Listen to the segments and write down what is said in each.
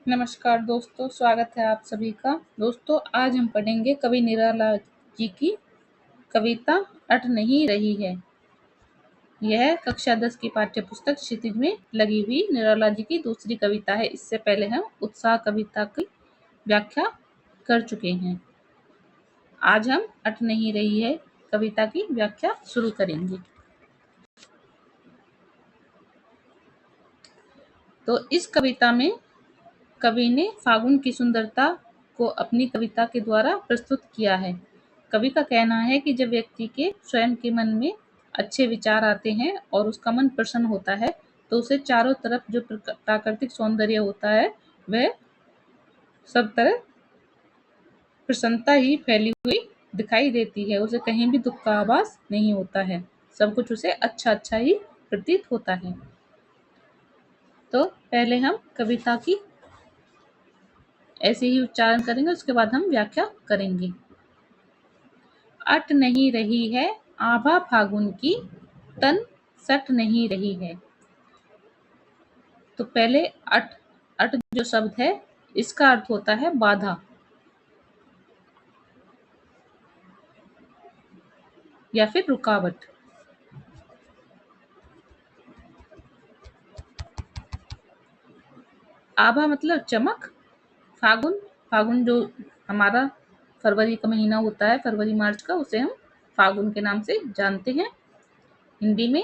नमस्कार दोस्तों, स्वागत है आप सभी का। दोस्तों, आज हम पढ़ेंगे कवि निराला जी की कविता अट नहीं रही है। यह कक्षा 10 की पाठ्य पुस्तक क्षितिज में लगी हुई निराला जी की दूसरी कविता है। इससे पहले हम उत्साह कविता की व्याख्या कर चुके हैं। आज हम अट नहीं रही है कविता की व्याख्या शुरू करेंगे। तो इस कविता में कवि ने फागुन की सुंदरता को अपनी कविता के द्वारा प्रस्तुत किया है। कवि का कहना है कि जब व्यक्ति के स्वयं के मन में अच्छे विचार आते हैं और उसका मन प्रसन्न होता है तो उसे चारों तरफ जो प्राकृतिक सौंदर्य होता है वह सब तरफ प्रसन्नता ही फैली हुई दिखाई देती है। उसे कहीं भी दुख का आभास नहीं होता है। सब कुछ उसे अच्छा अच्छा ही प्रतीत होता है। तो पहले हम कविता की ऐसे ही उच्चारण करेंगे, उसके बाद हम व्याख्या करेंगे। अट नहीं रही है आभा फागुन की, तन सट नहीं रही है। तो पहले अट अट जो शब्द है इसका अर्थ होता है बाधा या फिर रुकावट। आभा मतलब चमक। फागुन फागुन जो हमारा फरवरी का महीना होता है, फरवरी मार्च का, उसे हम फागुन के नाम से जानते हैं। हिंदी में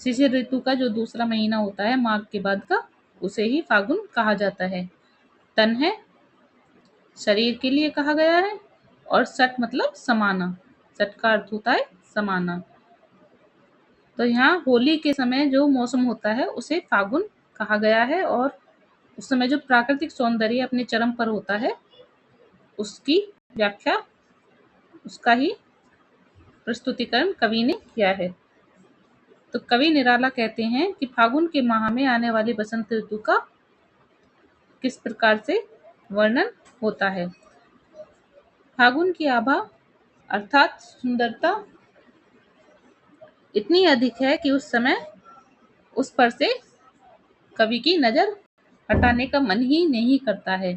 शिशिर ऋतु का जो दूसरा महीना होता है माघ के बाद का, उसे ही फागुन कहा जाता है। तन है, शरीर के लिए कहा गया है। और सट मतलब समाना। सट का अर्थ होता है समाना। तो यहाँ होली के समय जो मौसम होता है उसे फागुन कहा गया है और उस समय जो प्राकृतिक सौंदर्य अपने चरम पर होता है उसकी व्याख्या, उसका ही प्रस्तुतिकरण कवि ने किया है। तो कवि निराला कहते हैं कि फागुन के माह में आने वाली बसंत ऋतु का किस प्रकार से वर्णन होता है। फागुन की आभा अर्थात सुंदरता इतनी अधिक है कि उस समय उस पर से कवि की नजर हटाने का मन ही नहीं करता है।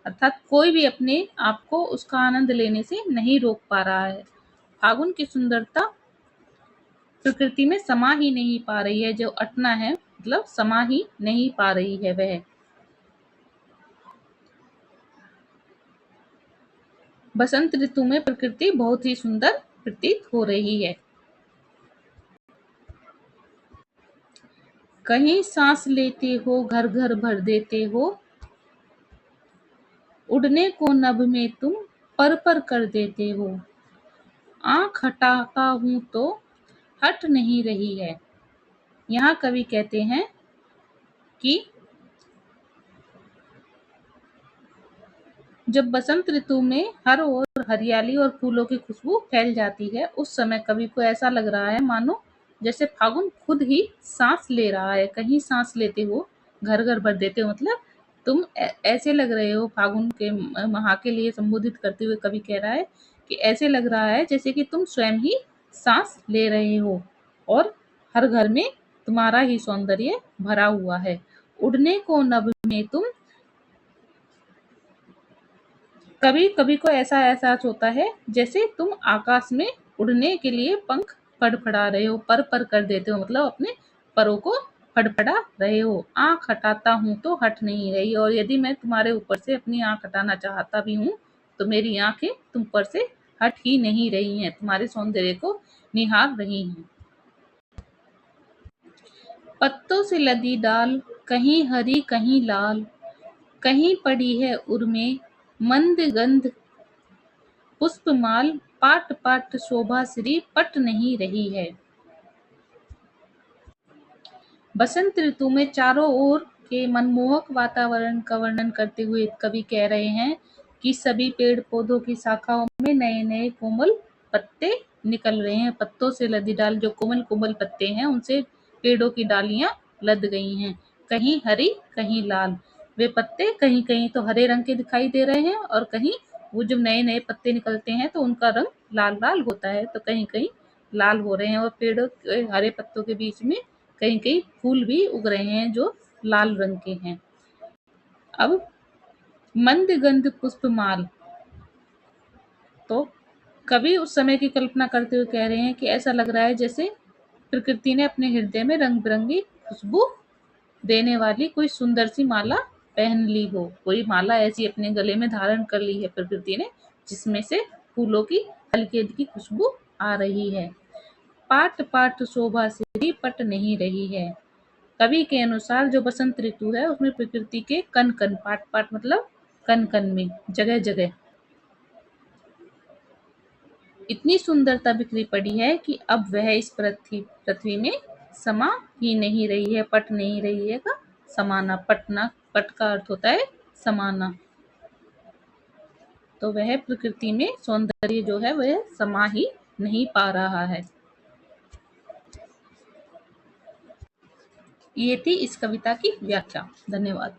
अर्थात कोई भी अपने आप को उसका आनंद लेने से नहीं रोक पा रहा है। फागुन की सुंदरता प्रकृति में समा ही नहीं पा रही है। जो अटना है मतलब समा ही नहीं पा रही है वह। बसंत ऋतु में प्रकृति बहुत ही सुंदर प्रतीत हो रही है। कहीं सांस लेते हो घर घर भर देते हो, उड़ने को नभ में तुम पर पर कर देते हो। आंख हटाता हूं तो हट नहीं रही है। यहाँ कवि कहते हैं कि जब बसंत ऋतु में हर ओर हरियाली और फूलों की खुशबू फैल जाती है उस समय कवि को ऐसा लग रहा है मानो जैसे फागुन खुद ही सांस ले रहा है। कहीं सांस लेते हो घर घर भर देते हो मतलब तुम ऐसे लग रहे हो। फागुन के माह के लिए संबोधित करते हुए कवि कह रहा है कि ऐसे लग रहा है जैसे कि तुम स्वयं ही सांस ले रहे हो और हर घर में तुम्हारा ही सौंदर्य भरा हुआ है। उड़ने को नभ में तुम, कभी कभी को ऐसा एहसास होता है जैसे तुम आकाश में उड़ने के लिए पंख फड़फड़ा रहे हो, पर पर कर देते हो मतलब अपने परों को फड़फड़ा रहे हो। आंख हटाता हूं तो हट नहीं रही, और यदि मैं तुम्हारे ऊपर से अपनी आंख हटाना चाहता भी हूं तो मेरी आंखें तुम पर से हट ही नहीं रही हैं, तुम्हारे सौंदर्य को निहार रही हैं। पत्तों से लदी डाल, कहीं हरी कहीं लाल, कहीं पड़ी है उर्मे मंद गंध पुष्पमाल, पाट पाट शोभा श्री पट नहीं रही है। बसंत ऋतु में चारों ओर के मनमोहक वातावरण का वर्णन करते हुए कवि कह रहे हैं कि सभी पेड़ पौधों की शाखाओं में नए नए कोमल पत्ते निकल रहे हैं। पत्तों से लदी डाल, जो कोमल कोमल पत्ते हैं उनसे पेड़ों की डालियां लद गई हैं। कहीं हरी कहीं लाल, वे पत्ते कहीं कहीं तो हरे रंग के दिखाई दे रहे हैं और कहीं वो जब नए नए पत्ते निकलते हैं तो उनका रंग लाल लाल होता है, तो कहीं कहीं लाल हो रहे हैं। और पेड़ों के हरे पत्तों के बीच में कहीं कहीं फूल भी उग रहे हैं जो लाल रंग के हैं। अब मंद गंध पुष्पमाल, तो कवि उस समय की कल्पना करते हुए कह रहे हैं कि ऐसा लग रहा है जैसे प्रकृति ने अपने हृदय में रंग बिरंगी खुशबू देने वाली कोई सुंदर सी माला पहन ली हो। कोई माला ऐसी अपने गले में धारण कर ली है प्रकृति ने, जिसमें से फूलों की हल्की हल्की खुशबू आ रही है। पाट पाट शोभा से भी पट नहीं रही है। कवि के अनुसार जो बसंत ऋतु है उसमें प्रकृति के कन कन, पाट पाट मतलब कन कन में, जगह जगह इतनी सुंदरता बिखरी पड़ी है कि अब वह इस पृथ्वी में समा ही नहीं रही है, पट नहीं रही है का समाना, पटना, पट का अर्थ होता है समाना। तो वह प्रकृति में सौंदर्य जो है वह समा ही नहीं पा रहा है। ये थी इस कविता की व्याख्या। धन्यवाद।